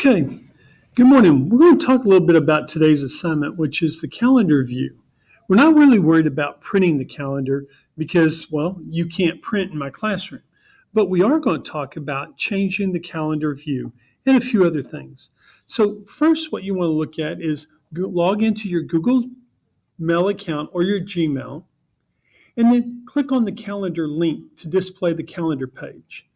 Okay, good morning. We're going to talk a little bit about today's assignment, which is the calendar view. We're not really worried about printing the calendar because, well, you can't print in my classroom. But we are going to talk about changing the calendar view and a few other things. So first, what you want to look at is log into your Google Mail account or your Gmail, and then click on the calendar link to display the calendar page.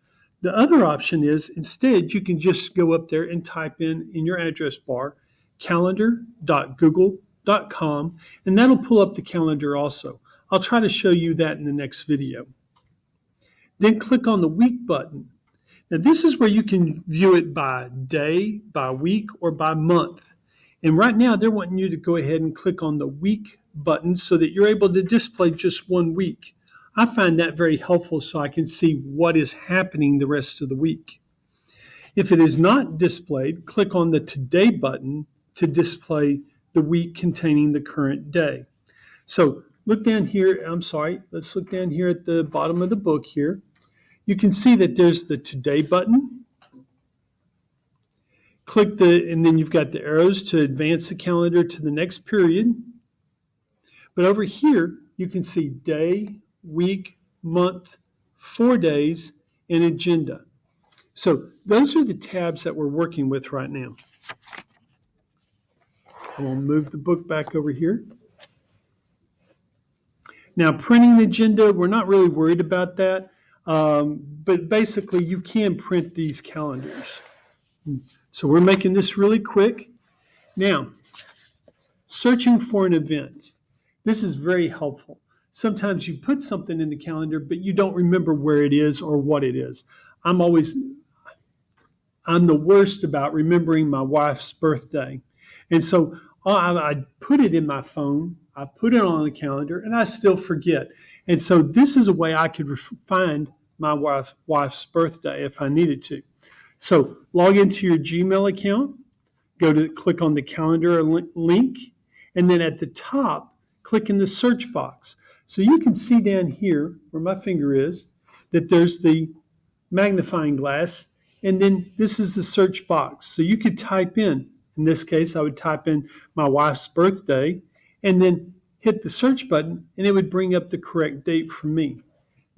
The other option is instead you can just go up there and type in your address bar calendar.google.com, and that'll pull up the calendar also. I'll try to show you that in the next video. Then click on the week button. Now this is where you can view it by day, by week, or by month. And right now they're wanting you to go ahead and click on the week button so that you're able to display just 1 week. I find that very helpful so I can see what is happening the rest of the week. If it is not displayed, click on the Today button to display the week containing the current day. So look down here, let's look down here at the bottom of the book here. You can see that there's the Today button. And then you've got the arrows to advance the calendar to the next period. But over here, you can see day, week, month, 4 days, and agenda. So those are the tabs that we're working with right now. I'm going to move the book back over here. Now, printing the agenda, we're not really worried about that. But basically, you can print these calendars. So we're making this really quick. Now, searching for an event. This is very helpful. Sometimes you put something in the calendar, but you don't remember where it is or what it is. I'm the worst about remembering my wife's birthday. And so I put it in my phone, I put it on the calendar, and I still forget. And so this is a way I could find my wife's birthday if I needed to. So log into your Gmail account, click on the calendar link, and then at the top, click in the search box. So you can see down here where my finger is that there's the magnifying glass, and then this is the search box. So you could type in this case, I would type in my wife's birthday, and then hit the search button, and it would bring up the correct date for me.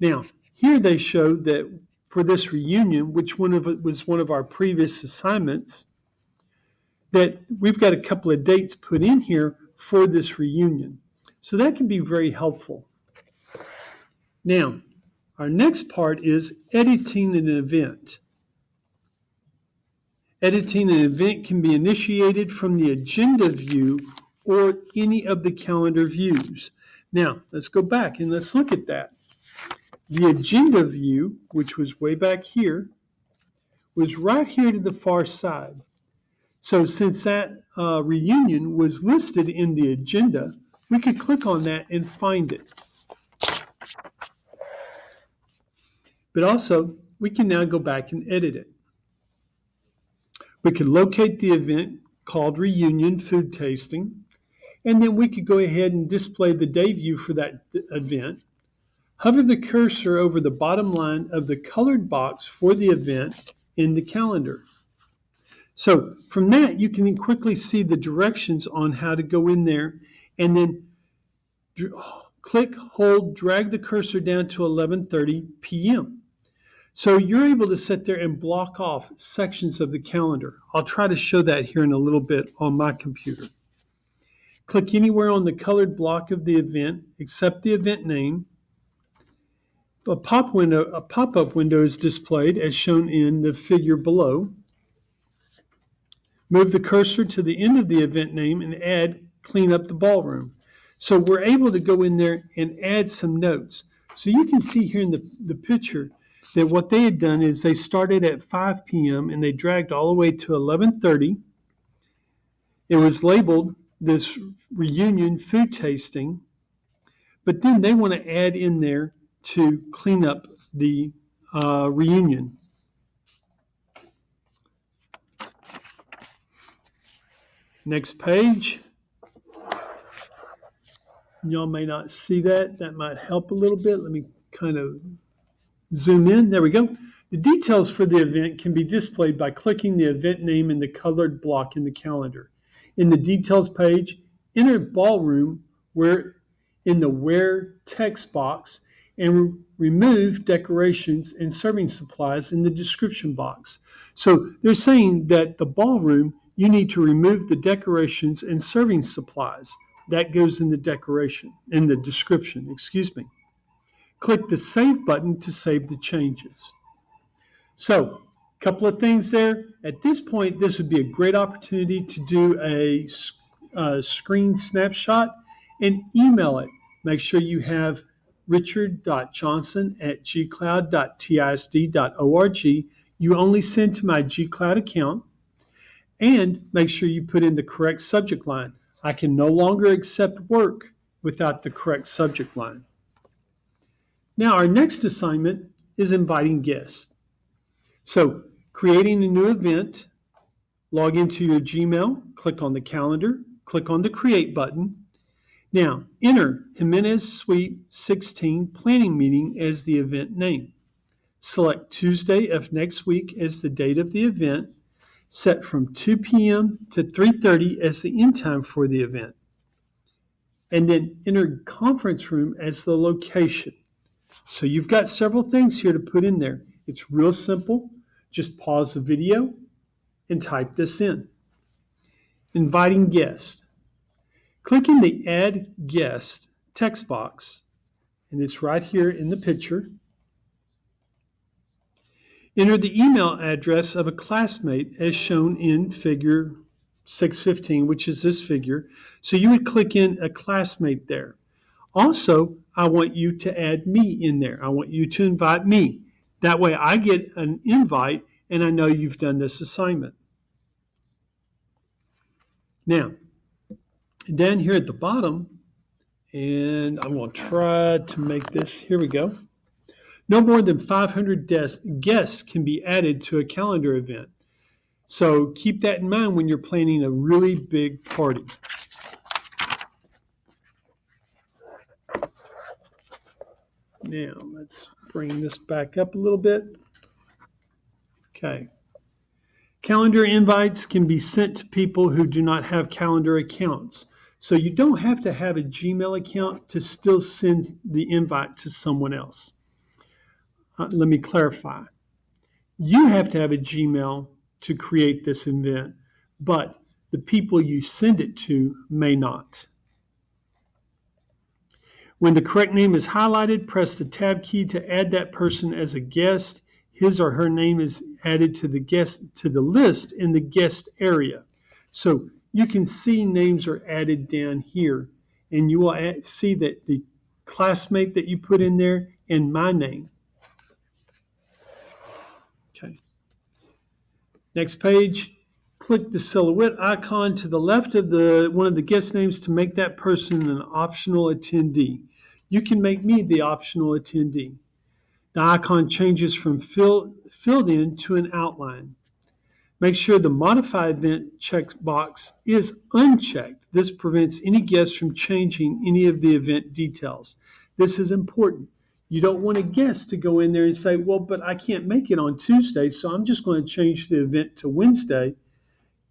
Now, here they show that for this reunion, which was one of our previous assignments, that we've got a couple of dates put in here for this reunion. So that can be very helpful. Now, our next part is editing an event. Editing an event can be initiated from the agenda view or any of the calendar views. Now, let's go back and let's look at that. The agenda view, which was way back here, was right here to the far side. So since that reunion was listed in the agenda, we could click on that and find it. But also, we can now go back and edit it. We could locate the event called Reunion Food Tasting, and then we could go ahead and display the day view for that event. Hover the cursor over the bottom line of the colored box for the event in the calendar. So from that, you can quickly see the directions on how to go in there, and then click, hold, drag the cursor down to 11:30 p.m. So you're able to sit there and block off sections of the calendar. I'll try to show that here in a little bit on my computer. Click anywhere on the colored block of the event, except the event name. A pop-up window is displayed as shown in the figure below. Move the cursor to the end of the event name and clean up the ballroom. So we're able to go in there and add some notes. So you can see here in the picture that what they had done is they started at 5 p.m. and they dragged all the way to 11:30. It was labeled this reunion food tasting, but then they want to add in there to clean up the reunion. Next page. Y'all may not see that. That might help a little bit. Let me kind of zoom in. There we go. The details for the event can be displayed by clicking the event name in the colored block in the calendar. In the details page, enter ballroom in the where text box and remove decorations and serving supplies in the description box. So they're saying that the ballroom, you need to remove the decorations and serving supplies. That goes in the description, excuse me. Click the Save button to save the changes. So, a couple of things there. At this point, this would be a great opportunity to do a screen snapshot and email it. Make sure you have richard.johnson@gcloud.tisd.org. You only send to my gcloud account, and make sure you put in the correct subject line. I can no longer accept work without the correct subject line. Now, our next assignment is inviting guests. So, creating a new event, log into your Gmail, click on the calendar, click on the Create button. Now, enter Jimenez Suite 16 Planning Meeting as the event name. Select Tuesday of next week as the date of the event, set from 2 p.m. to 3:30 as the end time for the event. And then enter conference room as the location. So you've got several things here to put in there. It's real simple. Just pause the video and type this in. Inviting guests. Click in the Add Guest text box, and it's right here in the picture. Enter the email address of a classmate as shown in figure 615, which is this figure. So you would click in a classmate there. Also, I want you to add me in there. I want you to invite me. That way I get an invite and I know you've done this assignment. Now, down here at the bottom, and I'm going to try to make this, here we go. No more than 500 guests can be added to a calendar event. So keep that in mind when you're planning a really big party. Now, let's bring this back up a little bit. Okay. Calendar invites can be sent to people who do not have calendar accounts. So you don't have to have a Gmail account to still send the invite to someone else. Let me clarify. You have to have a Gmail to create this event, but the people you send it to may not. When the correct name is highlighted, press the Tab key to add that person as a guest. His or her name is added to the list in the guest area. So you can see names are added down here, and you will see that the classmate that you put in there and my name. Okay. Next page, click the silhouette icon to the left of one of the guest names to make that person an optional attendee. You can make me the optional attendee. The icon changes from filled in to an outline. Make sure the Modify Event checkbox is unchecked. This prevents any guest from changing any of the event details. This is important. You don't want a guest to go in there and say, well, but I can't make it on Tuesday, so I'm just going to change the event to Wednesday.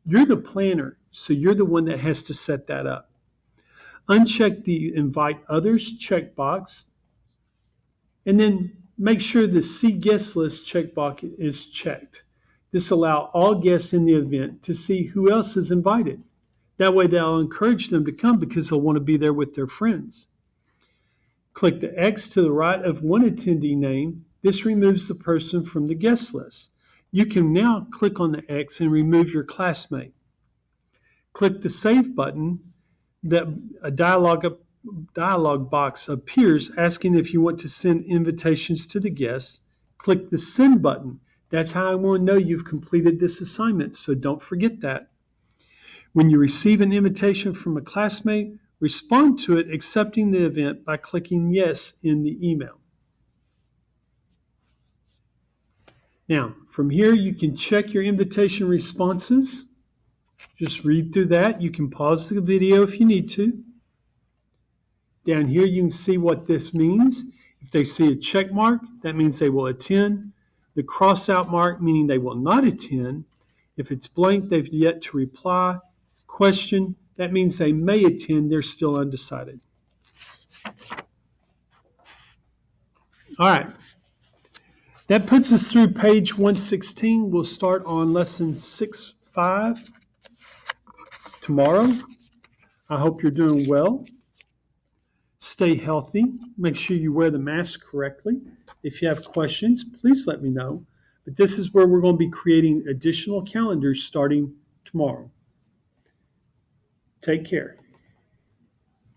You're the planner, so you're the one that has to set that up. Uncheck the Invite Others checkbox, and then make sure the See Guest List checkbox is checked. This allows all guests in the event to see who else is invited. That way they'll encourage them to come because they'll want to be there with their friends. Click the X to the right of one attendee name. This removes the person from the guest list. You can now click on the X and remove your classmate. Click the Save button. A dialog box appears asking if you want to send invitations to the guests. Click the Send button. That's how I want to know you've completed this assignment, so don't forget that. When you receive an invitation from a classmate, respond to it accepting the event by clicking Yes in the email. Now, from here, you can check your invitation responses. Just read through that. You can pause the video if you need to. Down here, you can see what this means. If they see a check mark, that means they will attend. The cross-out mark, meaning they will not attend. If it's blank, they've yet to reply. Question, that means they may attend, they're still undecided. All right. That puts us through page 116. We'll start on lesson 6.5 tomorrow. I hope you're doing well. Stay healthy. Make sure you wear the mask correctly. If you have questions, please let me know. But this is where we're going to be creating additional calendars starting tomorrow. Take care.